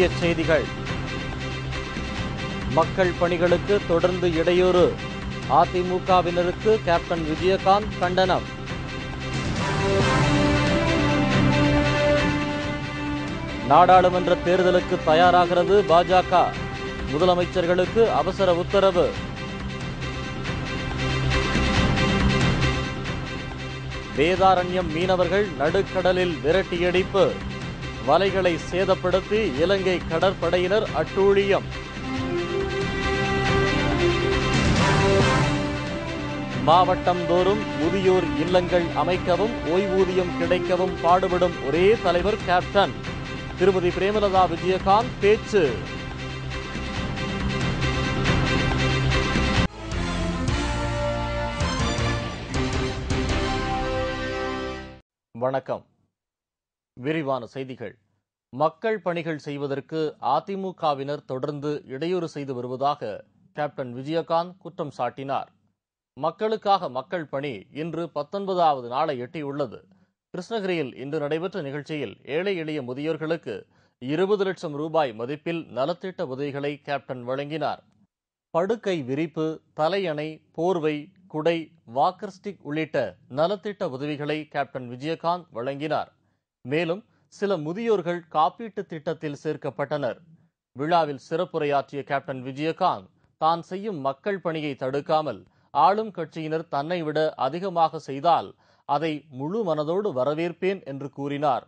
முக்கிய செய்திகள். மக்கள் பணிகளுக்கு தொடர்ந்து இடையூறு. அதிமுகவினருக்கு கேப்டன் விஜயகாந்த் கண்டனம். நாடாளுமன்ற தேர்தலுக்கு தயாராகிறது பாஜக. முதலமைச்சர்களுக்கு அவசர உத்தரவு. வேதாரண்யம் மீனவர்கள் நடுக்கடலில் விரட்டியடிப்பு. வலைகளை சேதப்படுத்தி இலங்கை கடற்படையினர் அட்டூழியம். மாவட்டம் தோறும் முதியோர் இல்லங்கள் அமைக்கவும் ஓய்வூதியம் கிடைக்கவும் பாடுபடும் ஒரே தலைவர் கேப்டன். திருமதி பிரேமலதா விஜயகாந்த் பேச்சு. வணக்கம். விரிவான செய்திகள். மக்கள் பணிகள் செய்வதற்கு அதிமுகவினர் தொடர்ந்து இடையூறு செய்து வருவதாக கேப்டன் விஜயகாந்த் குற்றம் சாட்டினார். மக்களுக்காக மக்கள் பணி இன்று 19வது நாளை எட்டியுள்ளது. கிருஷ்ணகிரியில் இன்று நடைபெற்ற நிகழ்ச்சியில் ஏழை எளிய முதியோர்களுக்கு 20 லட்சம் ரூபாய் மதிப்பில் நலத்திட்ட உதவிகளை கேப்டன் வழங்கினார். படுக்கை விரிப்பு, தலையணை, போர்வை, குடை, வாக்கர் ஸ்டிக் உள்ளிட்ட நலத்திட்ட உதவிகளை கேப்டன் விஜயகாந்த் வழங்கினார். மேலும் சில முதியோர்கள் காப்பீட்டு திட்டத்தில் சேர்க்கப்பட்டனர். விழாவில் சிறப்புரையாற்றிய கேப்டன் விஜயகாந்த் தான் செய்யும் மக்கள் பணியை தடுக்காமல் ஆளும் கட்சியினர் தன்னை விட அதிகமாக செய்தால் அதை முழு மனதோடு வரவேற்பேன் என்று கூறினார்.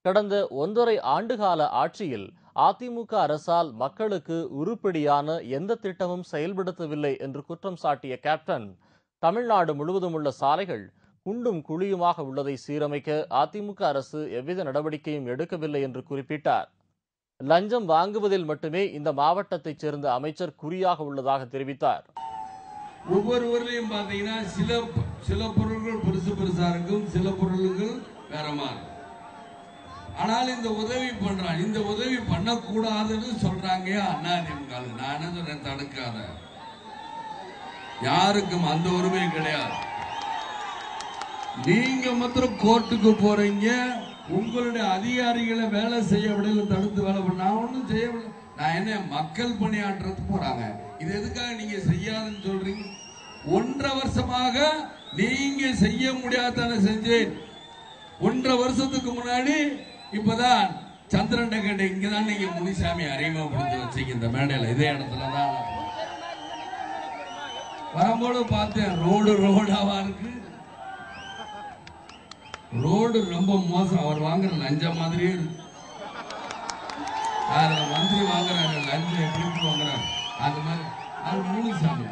கடந்த 1.5 ஆண்டுகால ஆட்சியில் அதிமுக அரசால் மக்களுக்கு உருப்படியான எந்த திட்டமும் செயல்படுத்தவில்லை என்று குற்றம் சாட்டிய கேப்டன், தமிழ்நாடு முழுவதும் உள்ள சாலைகள் குண்டும் குழியுமாக உள்ளதை சீரமைக்க அதிமுக அரசு எவ்வித நடவடிக்கையும் எடுக்கவில்லை என்று குறிப்பிட்டார். லஞ்சம் வாங்குவதில் மட்டுமே இந்த மாவட்டத்தைச் சேர்ந்த அமைச்சர் குறியாக உள்ளதாக தெரிவித்தார். ஒவ்வொரு ஊர்லயும் பாத்தீங்கன்னா சில பொருள்கள் பெருசா இருக்கும், சில பொருள்கள் வேற மாதிரி. ஆனால் இந்த உதவி பண்றான், இந்த உதவி பண்ணக்கூடாதுன்னு சொல்றாங்க அதிமுக. நான் என்ன சொல்றேன், தடுக்காத. யாருக்கும் அந்த உரிமை கிடையாது. நீங்க மாத்திரம் கோர்ட்டுக்கு போறீங்க, உங்களுடைய அதிகாரிகளை வேலை செய்ய விடல, தடுத்து வேலை பண்ண. நான் ஒன்றும் செய்யவில்லை. நான் என்ன மக்கள் பணியாற்றுறதுக்கு போறாங்க. இது எதுக்காக நீங்க செய்யாதுன்னு சொல்றீங்க? 1.5 வருஷமாக நீங்க செய்ய முடியாதான செஞ்சேன். 1.5 வருஷத்துக்கு முன்னாடி இப்பதான் சந்திரன் கேட்ட இங்கதான் நீங்க முனிசாமி அறிமுகப்படுத்தி வச்சீங்க இந்த மேடையில. இதே இடத்துலதான் வரும்போது பார்த்தேன். ரோடாவா இருக்கு, ரோடு ரொம்ப மோசம். அவர் வாங்குற லஞ்சம் மாதிரியே இருக்கு. மந்திரி வாங்குறாரு லஞ்சம், எப்படி வாங்குறாரு அது மாதிரி. அது முனிசாமி.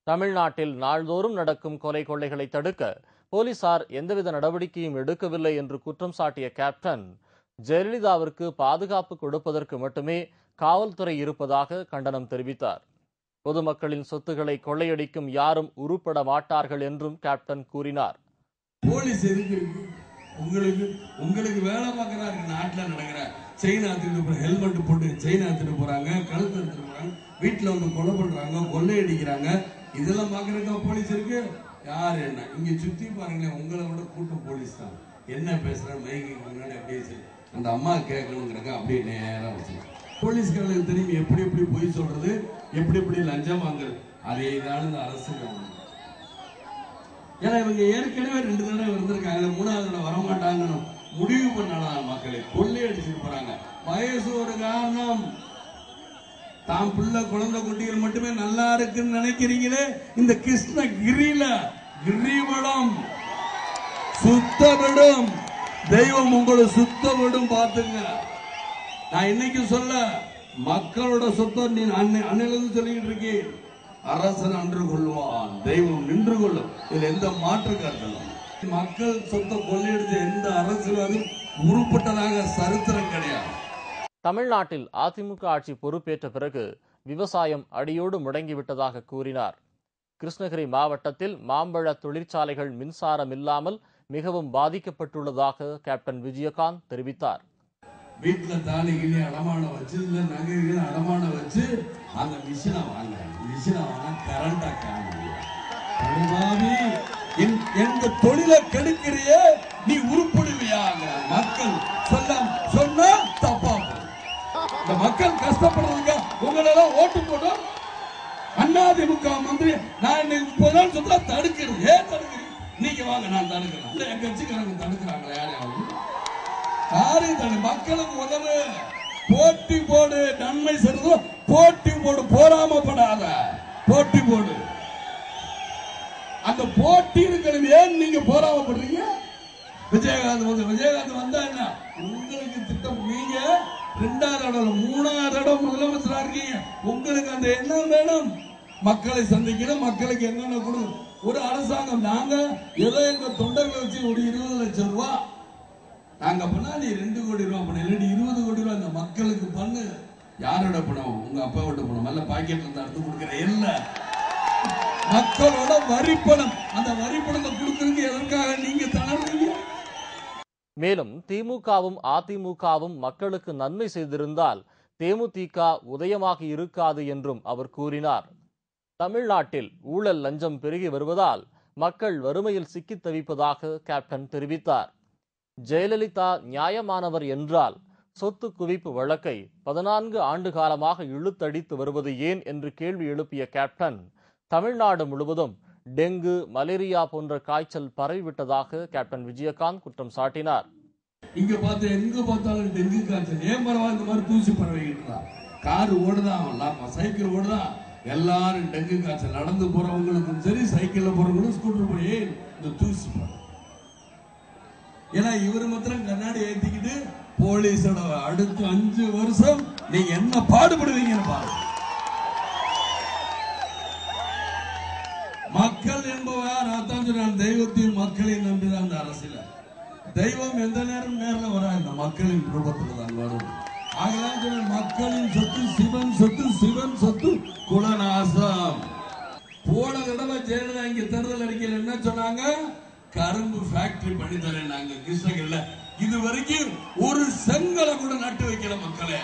தமிழ்நாட்டில் நாள்தோறும் நடக்கும் கொலை கொள்ளைகளை தடுக்க போலீசார் எந்தவித நடவடிக்கையும் எடுக்கவில்லை என்று குற்றம் சாட்டிய கேப்டன், ஜெயலலிதாவிற்கு பாதுகாப்பு கொடுப்பதற்கு மட்டுமே காவல்துறை இருப்பதாக கண்டனம் தெரிவித்தார். பொதுமக்களின் சொத்துக்களை கொள்ளையடிக்கும் யாரும் உருப்பட மாட்டார்கள் என்றும் கேப்டன் கூறினார். போலீஸ் எதுக்கு இருக்கு? உங்களுக்கு வேலை பார்க்கறாரு. நாட்டில் நடக்கிற செயின் ஆத்திட்டு போற, ஹெல்மெட் போட்டு செயின் ஆத்திட்டு போறாங்க, கழுத்து எடுத்துட்டு போறாங்க, வீட்டுல வந்து கொலை பண்றாங்க, கொள்ளையடிக்கிறாங்க. இதெல்லாம் பாக்குறதுக்கா போலீஸ் இருக்கு? யாரு என்ன இங்க சுத்தி பாருங்களேன். உங்களை விட கூட்டம் போலீஸ் தான். என்ன பேசுற மைக்கு முன்னாடி அப்படியே அந்த அம்மா கேட்கணுங்கிறாங்க. அப்படியே நேரம் வச்சு போலீஸ்காரர்களுக்கு தெரியும் எப்படி எப்படி பொய் சொல்றது, எப்படி எப்படி லஞ்சம் வாங்குறது. அதே தான் இந்த அரசு. ஏன்னா இவங்க ஏற்கனவே 2 தடவை வந்திருக்காங்க, 3வது தடவை வரமாட்டாங்கன்னு முடிவு பண்ணலாம். மக்களை கொள்ளையடிச்சுட்டு போறாங்க. வயசு ஒரு காரணம். தான் பிள்ளை குழந்தை குட்டிகள் மட்டுமே நல்லா இருக்குன்னு நினைக்கிறீங்களே. இந்த கிருஷ்ணகிரியில கிரிவலம் சுத்தப்படும், தெய்வம் உங்களை சுத்தப்படும். பாத்துங்க. நான் இன்னைக்கு சொல்ல மக்களோட சொத்தம். நீ அன்னையிலிருந்து சொல்லிக்கிட்டு இருக்கேன். அரசன் அன்று கொள்வான், தெய்வம் நின்று கொள்ளும். இதுல எந்த மாற்று கருத்தலும். மக்கள் சொத்தை கொள்ளையடிச்ச எந்த அரசியலும் உருப்பட்டதாக சரித்திரம் கிடையாது. தமிழ்நாட்டில் அதிமுக ஆட்சி பொறுப்பேற்ற பிறகு விவசாயம் அடியோடு முடங்கிவிட்டதாக கூறினார். கிருஷ்ணகிரி மாவட்டத்தில் மாம்பழ தொழிற்சாலைகள் மின்சாரம் இல்லாமல் மிகவும் பாதிக்கப்பட்டுள்ளதாக கேப்டன் விஜயகாந்த் தெரிவித்தார். வீட்டுல தாலிகிளி அடமானம் வச்சு, இல்ல நகைகள் அடமானம் வச்சு அந்த மிஷினை வாங்குறாங்க. மிஷினை வாங்க கரண்டா காணுங்க. எந்த தொழிலை கெடுக்கிறியே, நீ உருப்படுவியாக மக்கள் சொன்னா தப்பா. மக்கள் கஷ்டப்படுறதுங்க உங்களெல்லாம் ஓட்டு போட்டோம். அதிமுக மந்திரி நான் இன்னைக்கு 30 நாள் சொல்ல தடுக்கிறது. ஏன் தடுக்கிறீங்க? நீங்க வாங்க, நான் தடுக்கிறேன். இல்ல என் கட்சிக்காரங்க தடுக்கிறாங்களா? யாரையும் மக்களுக்கு உதவு, போட்டி போடு, நன்மை செய்வது போட்டி போடு, போராமப்படாத போட்டி போடு. அந்த போட்டி இருக்கிறது. ஏன் நீங்க போராமப்படுறீங்க? விஜயகாந்த் வந்தா என்ன உங்களுக்கு திட்டம்? நீங்க 2வது இடம் 3வது இடம் முதலமைச்சரா இருக்கீங்க. உங்களுக்கு அந்த எண்ணம் வேணும். மக்களை சந்திக்கணும், மக்களுக்கு என்னென்ன கொடுக்கும். ஒரு அரசாங்கம் நாங்க ஏதோ எங்க தொண்டர்களை வச்சு ஒரு 20 லட்சம் ரூபாய் நாங்க பண்ணா நீ 2 கோடி ரூபாய் பண்ண, இல்லாட்டி 20 கோடி ரூபாய் இந்த மக்களுக்கு பண்ணு. யாரோட பணம்? உங்க அப்பாவோட பணம். நல்ல பாக்கெட்ல இருந்து அடுத்து கொடுக்கிற இல்ல, மக்களோட வரிப்பணம். அந்த வரிப்பணத்தை கொடுக்கறதுக்கு எதற்காக நீங்க தளர்றீங்க? மேலும் திமுகவும் அதிமுகவும் மக்களுக்கு நன்மை செய்திருந்தால் தேமுதிக உதயமாகி இருக்காது என்றும் அவர் கூறினார். தமிழ்நாட்டில் ஊழல் லஞ்சம் பெருகி வருவதால் மக்கள் வறுமையில் சிக்கித் தவிப்பதாக கேப்டன் தெரிவித்தார். ஜெயலலிதா நியாயமானவர் என்றால் சொத்து குவிப்பு வழக்கை 14 ஆண்டு காலமாக இழுத்தடித்து வருவது ஏன் என்று கேள்வி எழுப்பிய கேப்டன், தமிழ்நாடு முழுவதும் டெங்கு, மலேரியா போன்ற காய்ச்சல் பரவிவிட்டதாக கேப்டன் விஜயகாந்த் குற்றம் சாட்டினார். இங்க பார்த்து எங்க பார்த்தாலும் டெங்கு காய்ச்சல். ஏன் பரவாயில்ல இந்த மாதிரி தூசி பரவிக்கிட்டு? கார் ஓடுதான், சைக்கிள் ஓடுதான், எல்லாரும் டெங்கு காய்ச்சல். நடந்து போறவங்களுக்கும் சரி, சைக்கிள்ல போறவங்களும், ஸ்கூட்டர் போய் இந்த தூசி. ஏன்னா இவரு மாத்திரம் கண்ணாடி ஏத்திக்கிட்டு போலீஸோட அடுத்த 5 வருஷம் நீங்க என்ன பாடுபடுவீங்கன்னு பாருங்க. மக்கள் என்பவர் அதான் சொன்னார், தெய்வத்தையும் மக்களையும் நம்பிதான் அந்த அரசியல. தெய்வம் எந்த நேரம் வராது, இந்த மக்களின் ரூபத்தில் தான் வரும். ஆகலாம் சொன்ன மக்களின் சொத்து சிவன் சொத்து, சிவன் சொத்து குலநாசம். போன தடவை ஜெயலலிதா இங்க தேர்தல் அறிக்கையில் என்ன சொன்னாங்க? கரும்பு ஃபேக்டரி பண்ணி தரேன் நாங்க கிருஷ்ணகிரில. இது வரைக்கும் ஒரு செங்கலை கூட நட்டு வைக்கல மக்களே.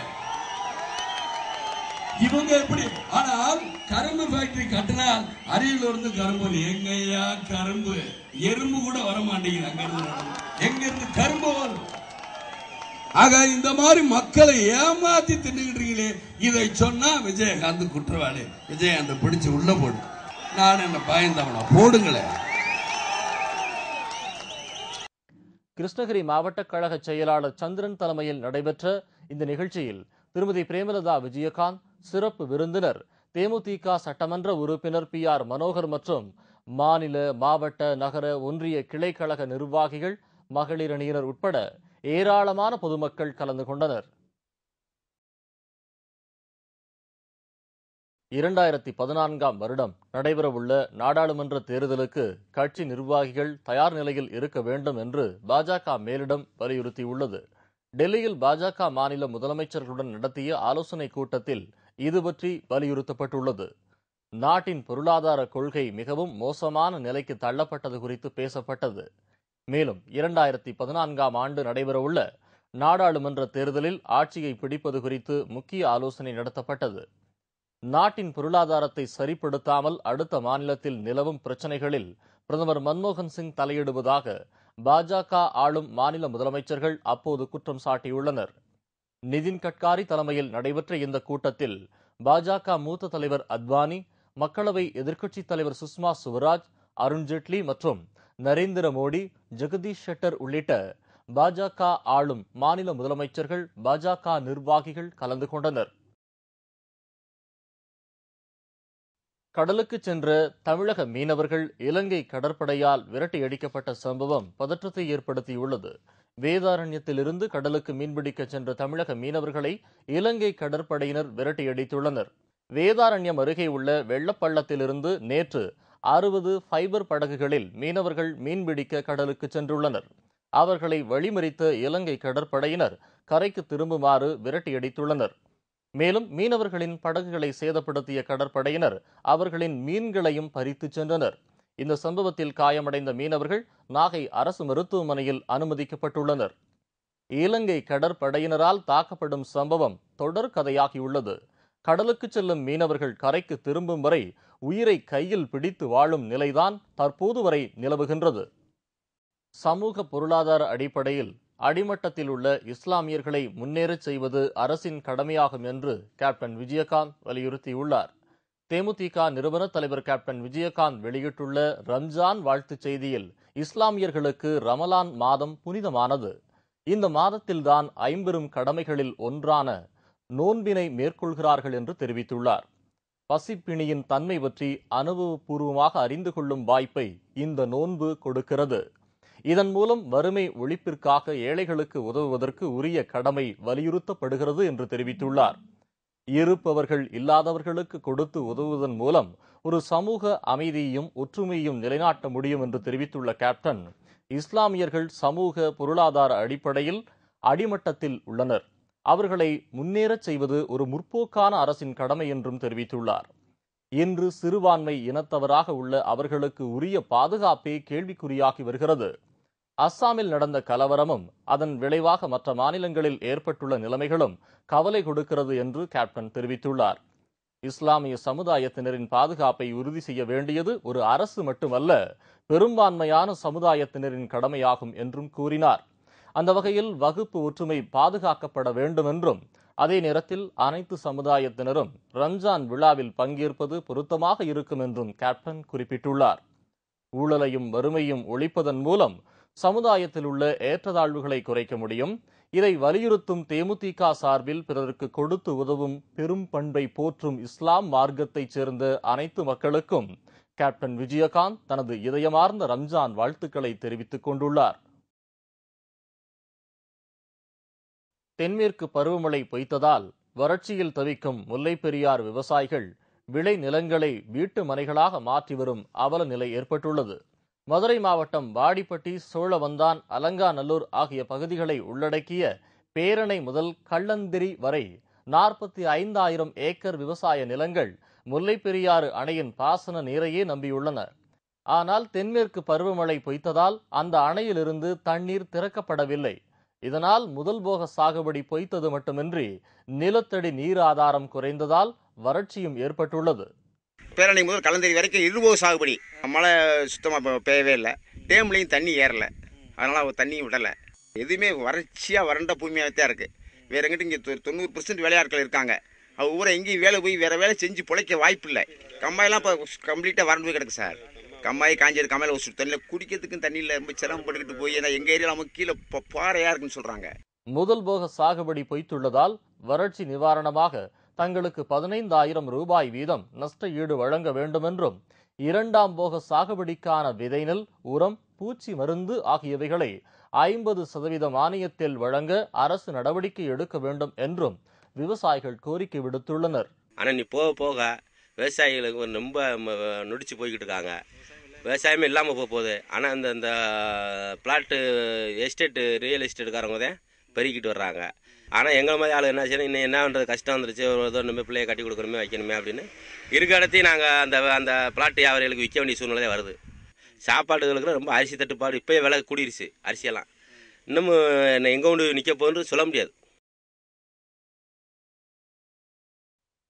இவங்க எப்படி? ஆனால் கரும்பு ஃபேக்டரி கட்டினால் அருகில் இருந்து கரும்பு எங்கயா கரும்பு எறும்பு கூட வர மாட்டேங்குது. அங்க இருந்து எங்க இருந்து கரும்பு வரும்? ஆக இந்த மாதிரி மக்களை ஏமாத்தி தின்னுகிட்டீங்களே, இதை சொன்னா விஜயகாந்த் குற்றவாளி. விஜயகாந்த் பிடிச்சு உள்ள போடு. நான் என்ன பயந்தவனா? போடுங்களேன். கிருஷ்ணகிரி மாவட்ட கழக செயலாளர் சந்திரன் தலைமையில் நடைபெற்ற இந்த நிகழ்ச்சியில் திருமதி பிரேமலதா விஜயகாந்த், சிறப்பு விருந்தினர் தேமுதிக சட்டமன்ற உறுப்பினர் PR மனோகர் மற்றும் மாநில, மாவட்ட, நகர, ஒன்றிய கிளை கழக நிர்வாகிகள், மகளிர் அணியினர் உட்பட ஏராளமான பொதுமக்கள் கலந்து கொண்டனர். 2014ஆம் வருடம் நடைபெறவுள்ள நாடாளுமன்ற தேர்தலுக்கு கட்சி நிர்வாகிகள் தயார் நிலையில் இருக்க வேண்டும் என்று பாஜக மேலிடம் வலியுறுத்தியுள்ளது. டெல்லியில் பாஜக மாநில முதலமைச்சர்களுடன் நடத்திய ஆலோசனைக் கூட்டத்தில் இதுபற்றி வலியுறுத்தப்பட்டுள்ளது. நாட்டின் பொருளாதார கொள்கை மிகவும் மோசமான நிலைக்கு தள்ளப்பட்டது குறித்து பேசப்பட்டது. மேலும் 2014ஆம் ஆண்டு நடைபெறவுள்ள நாடாளுமன்ற தேர்தலில் ஆட்சியை பிடிப்பது குறித்து முக்கிய ஆலோசனை நடத்தப்பட்டது. நாட்டின் பொருளாதாரத்தை சரிப்படுத்தாமல் அடுத்த மாநிலத்தில் நிலவும் பிரச்சினைகளில் பிரதமர் மன்மோகன் சிங் தலையிடுவதாக பாஜக ஆளும் மாநில முதலமைச்சர்கள் அப்போது குற்றம் சாட்டியுள்ளனர். நிதின் கட்காரி தலைமையில் நடைபெற்ற இந்த கூட்டத்தில் பாஜக மூத்த தலைவர் அத்வானி, மக்களவை எதிர்க்கட்சித் தலைவர் சுஷ்மா சுவராஜ், அருண்ஜேட்லி மற்றும் நரேந்திர மோடி, ஜெகதீஷ் ஷெட்டர் உள்ளிட்ட பாஜக ஆளும் மாநில முதலமைச்சர்கள், பாஜக நிர்வாகிகள் கலந்து கொண்டனர். கடலுக்கு சென்ற தமிழக மீனவர்கள் இலங்கை கடற்படையால் விரட்டியடிக்கப்பட்ட சம்பவம் பதற்றத்தை ஏற்படுத்தியுள்ளது. வேதாரண்யத்திலிருந்து கடலுக்கு மீன்பிடிக்க சென்ற தமிழக மீனவர்களை இலங்கை கடற்படையினர் விரட்டியடித்துள்ளனர். வேதாரண்யம் அருகே உள்ள வெள்ளப்பள்ளத்திலிருந்து நேற்று 60 ஃபைபர் படகுகளில் மீனவர்கள் மீன்பிடிக்க கடலுக்கு சென்றுள்ளனர். அவர்களை வழிமறித்த இலங்கை கடற்படையினர் கரைக்கு திரும்புமாறு விரட்டியடித்துள்ளனர். மேலும் மீனவர்களின் படகுகளை சேதப்படுத்திய கடற்படையினர் அவர்களின் மீன்களையும் பறித்து சென்றனர். இந்த சம்பவத்தில் காயமடைந்த மீனவர்கள் நாகை அரசு மருத்துவமனையில் அனுமதிக்கப்பட்டுள்ளனர். இலங்கை கடற்படையினரால் தாக்கப்படும் சம்பவம் தொடர் கதையாகியுள்ளது. கடலுக்கு செல்லும் மீனவர்கள் கரைக்கு திரும்பும் வரை உயிரை கையில் பிடித்து வாழும் நிலைதான் தற்போது வரை நிலவுகின்றது. சமூக பொருளாதார அடிப்படையில் அடிமட்டத்தில் உள்ள இஸ்லாமியர்களை முன்னேறச் செய்வது அரசின் கடமையாகும் என்று கேப்டன் விஜயகாந்த் வலியுறுத்தியுள்ளார். தேமுதிக நிறுவன தலைவர் கேப்டன் விஜயகாந்த் வெளியிட்டுள்ள ரம்ஜான் வாழ்த்துச் செய்தியில், இஸ்லாமியர்களுக்கு ரமலான் மாதம் புனிதமானது. இந்த மாதத்தில்தான் ஐம்பெரும் கடமைகளில் ஒன்றான நோன்பினை மேற்கொள்கிறார்கள் என்று தெரிவித்துள்ளார். பசிப்பிணியின் தன்மை பற்றி அனுபவபூர்வமாக அறிந்து கொள்ளும் வாய்ப்பை இந்த நோன்பு கொடுக்கிறது. இதன் மூலம் வறுமை ஒழிப்பிற்காக ஏழைகளுக்கு உதவுவதற்கு உரிய கடமை வலியுறுத்தப்படுகிறது என்று தெரிவித்துள்ளார். இருப்பவர்கள் இல்லாதவர்களுக்கு கொடுத்து உதவுவதன் மூலம் ஒரு சமூக அமைதியையும் ஒற்றுமையையும் நிலைநாட்ட முடியும் என்று தெரிவித்துள்ள கேப்டன், இஸ்லாமியர்கள் சமூக பொருளாதார அடிப்படையில் அடிமட்டத்தில் உள்ளனர். அவர்களை முன்னேறச் செய்வது ஒரு முற்போக்கான அரசின் கடமை என்றும் தெரிவித்துள்ளார். இன்று சிறுபான்மை இனத்தவராக உள்ள அவர்களுக்கு உரிய பாதுகாப்பே கேள்விக்குறியாகி வருகிறது. அஸ்ஸாமில் நடந்த கலவரமும் அதன் விளைவாக மற்ற மாநிலங்களில் ஏற்பட்டுள்ள நிலைமைகளும் கவலை கொடுக்கிறது என்று கேப்டன் தெரிவித்துள்ளார். இஸ்லாமிய சமுதாயத்தினரின் பாதுகாப்பை உறுதி செய்ய வேண்டியது ஒரு அரசு மட்டுமல்ல, பெரும்பான்மையான சமுதாயத்தினரின் கடமையாகும் என்றும் கூறினார். அந்த வகையில் வகுப்பு ஒற்றுமை பாதுகாக்கப்பட வேண்டும் என்றும், அதே நேரத்தில் அனைத்து சமுதாயத்தினரும் ரம்ஜான் விழாவில் பங்கேற்பது பொருத்தமாக இருக்கும் என்றும் கேப்டன் குறிப்பிட்டுள்ளார். ஊழலையும் வறுமையும் ஒழிப்பதன் மூலம் சமுதாயத்தில் உள்ள ஏற்றத்தாழ்வுகளை குறைக்க முடியும். இதை வலியுறுத்தும் தேமுதிக சார்பில் பிறருக்கு கொடுத்து உதவும் பெரும் பண்பை போற்றும் இஸ்லாம் மார்க்கத்தைச் சேர்ந்த அனைத்து மக்களுக்கும் கேப்டன் விஜயகாந்த் தனது இதயமார்ந்த ரம்ஜான் வாழ்த்துக்களை தெரிவித்துக் கொண்டுள்ளார். தென்மேற்கு பருவமழை பொய்த்ததால் வறட்சியில் தவிக்கும் முல்லைப் பெரியாறு விவசாயிகள் விளை நிலங்களை வீட்டு மனைகளாக மாற்றி வரும் அவல நிலை ஏற்பட்டுள்ளது. மதுரை மாவட்டம் வாடிப்பட்டி, சோழவந்தான், அலங்காநல்லூர் ஆகிய பகுதிகளை உள்ளடக்கிய பேரணை முதல் கள்ளந்திரி வரை 45,000 ஏக்கர் விவசாய நிலங்கள் முல்லைப் பெரியாறு அணையின் பாசன நீரையே நம்பியுள்ளன. ஆனால் தென்மேற்கு பருவமழை பொய்த்ததால் அந்த அணையிலிருந்து தண்ணீர் திறக்கப்படவில்லை. இதனால் முதல் போக சாகுபடி பொய்த்தது மட்டுமின்றி நிலத்தடி நீர் ஆதாரம் குறைந்ததால் வறட்சியும் ஏற்பட்டுள்ளது. பேரணி முதல் கலந்தரி வரைக்கும் இருபோக சாகுபடி, மழை சுத்தமாக பெய்யவே இல்லை. டேம்லையும் தண்ணி ஏறலை, அதனால் தண்ணியும் விடலை. எதுவுமே வறட்சியாக வறண்ட பூமியாக தான் இருக்குது. வேறு எங்கிட்ட இங்கே 90% வேலையாட்கள் இருக்காங்க. அவங்க ஊரை எங்கேயும் வேலை போய் வேறு வேலை செஞ்சு பிழைக்க வாய்ப்பு இல்லை. கம்மாயெல்லாம் இப்போ கம்ப்ளீட்டாக வறண்டு போய் கிடக்கு சார். கம்மாய் காஞ்சது, கம்மாயில் ஒரு தண்ணியில் குடிக்கிறதுக்கும் தண்ணியில் ரொம்ப சிரமப்பட்டுக்கிட்டு போய், ஏன்னா எங்கள் ஏரியாவில் நமக்கு கீழே பாறையாக இருக்குன்னு சொல்கிறாங்க. முதல் போக சாகுபடி பொய்த்துள்ளதால் வறட்சி நிவாரணமாக தங்களுக்கு 15,000 ரூபாய் வீதம் நஷ்ட ஈடு வழங்க வேண்டும் என்றும், இரண்டாம் போக சாகுபடிக்கான விதை நெல், உரம், பூச்சி மருந்து ஆகியவைகளை 50% மானியத்தில் வழங்க அரசு நடவடிக்கை எடுக்க வேண்டும் என்றும் விவசாயிகள் கோரிக்கை விடுத்துள்ளனர். ஆனால் நீ போக போக விவசாயிகளுக்கு ரொம்ப நொடிச்சு போய்கிட்டு இருக்காங்க. விவசாயமே இல்லாமல் போகுது. ஆனால் இந்த பிளாட்டு எஸ்டேட்டு, ரியல் எஸ்டேட்டுக்காரங்க தான் பெருக்கிட்டு வர்றாங்க. ஆனால் எங்கள் மாதிரி ஆள் என்ன செய்யணும், இன்னும் என்ன பண்ணுறது, கஷ்டம் வந்துருச்சு, ஒரு நம்ம பிள்ளையை கட்டி கொடுக்கணுமே, வைக்கணுமே அப்படின்னு இருக்க இடத்தையும் நாங்கள் அந்த பிளாட்டு வியாபாரிகளுக்கு விற்க வேண்டிய சூழ்நிலை வருது. சாப்பாடுகளுக்கு ரொம்ப அரிசி தட்டுப்பாடு, இப்போயே விலை கூடிருச்சு அரிசியெல்லாம். இன்னமும் எங்கே கொண்டு நிற்க போகுதுன்னு சொல்ல முடியாது.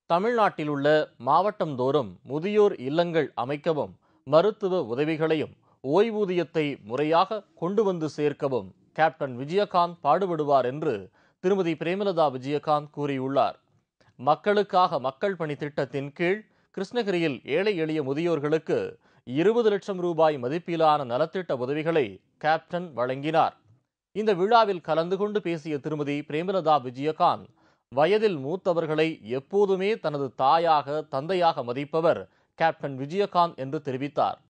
தமிழ்நாட்டில் உள்ள மாவட்டம் தோறும் முதியோர் இல்லங்கள் அமைக்கவும், மருத்துவ உதவிகளையும் ஓய்வூதியத்தை முறையாக கொண்டு வந்து சேர்க்கவும் கேப்டன் விஜயகாந்த் பாடுபடுவார் என்று திருமதி பிரேமலதா விஜயகாந்த் கூறியுள்ளார். மக்களுக்காக மக்கள் பணி திட்டத்தின் கீழ் கிருஷ்ணகிரியில் ஏழை எளிய முதியோர்களுக்கு 20 லட்சம் ரூபாய் மதிப்பிலான நலத்திட்ட உதவிகளை கேப்டன் வழங்கினார். இந்த விழாவில் கலந்து கொண்டு பேசிய திருமதி பிரேமலதா விஜயகாந்த், வயதில் மூத்தவர்களை எப்போதுமே தனது தாயாக, தந்தையாக மதிப்பவர் கேப்டன் விஜயகாந்த் என்று தெரிவித்தார்.